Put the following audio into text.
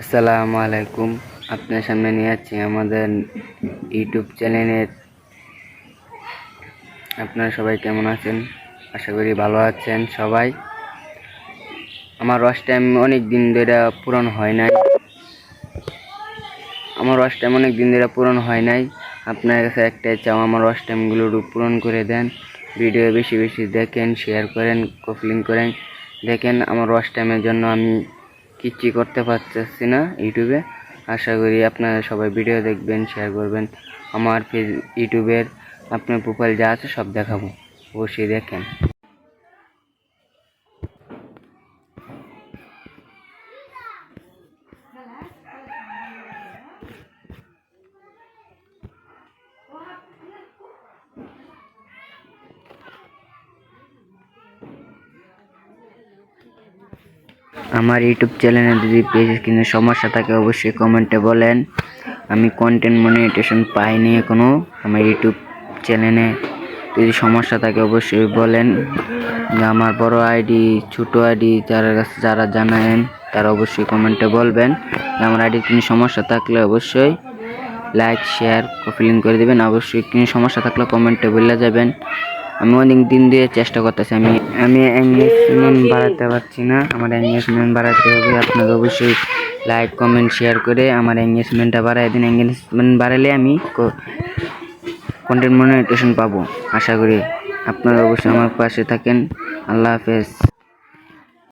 আসসালামু আলাইকুম। আপনার সামনে নিয়ে যাচ্ছি আমাদের ইউটিউব চ্যানেলের। আপনারা সবাই কেমন আছেন? আশা করি ভালো আছেন সবাই। আমার ওয়াচ টাইম অনেক দিন ধরে পূরণ হয় নাই। আপনার কাছে একটাই চাও, আমার ওয়াচ টাইমগুলো পূরণ করে দেন। ভিডিও বেশি বেশি দেখেন, শেয়ার করেন, কপলিং করেন। দেখেন আমার ওয়াচ টাইমের জন্য আমি কিচ্ছু করতে পারতেছি না ইউটিউবে। আশা করি আপনারা সবাই ভিডিও দেখবেন, শেয়ার করবেন। আমার ইউটিউবের আপনার প্রোফাইল যা আছে সব দেখাবো, অবশ্যই দেখেন। আমার ইউটিউব চ্যানেলে যদি পেজ স্ক্রিনে সমস্যা থাকে অবশ্যই কমেন্টে বলেন। আমি কন্টেন্ট মনিটাইজেশন পাইনি এখনো। আমার ইউটিউব চ্যানেলে যদি সমস্যা থাকে অবশ্যই বলেন। আমার বড় আইডি, ছোট আইডি যারা জানেন তারা অবশ্যই কমেন্টে বলবেন। আমার আইডি কোনো সমস্যা থাকলে অবশ্যই লাইক শেয়ার কপলিং করে দেবেন। অবশ্যই কোনো সমস্যা থাকলে কমেন্টে বলে যাবেন। আমি অনেক দিন দিয়ে চেষ্টা করতেছি, আমি এঙ্গেজমেন্ট বাড়াতে পারছি না। আমার এঙ্গেজমেন্ট বাড়াতে হবে। আপনারা অবশ্যই লাইক কমেন্ট শেয়ার করে আমার এঙ্গেজমেন্টটা বাড়াই দিন। এঙ্গেজমেন্ট বাড়ালে আমি কন্টেন্ট মনিটাইজেশন পাবো। আশা করি আপনারা অবশ্যই আমার পাশে থাকেন। আল্লাহ হাফেজ।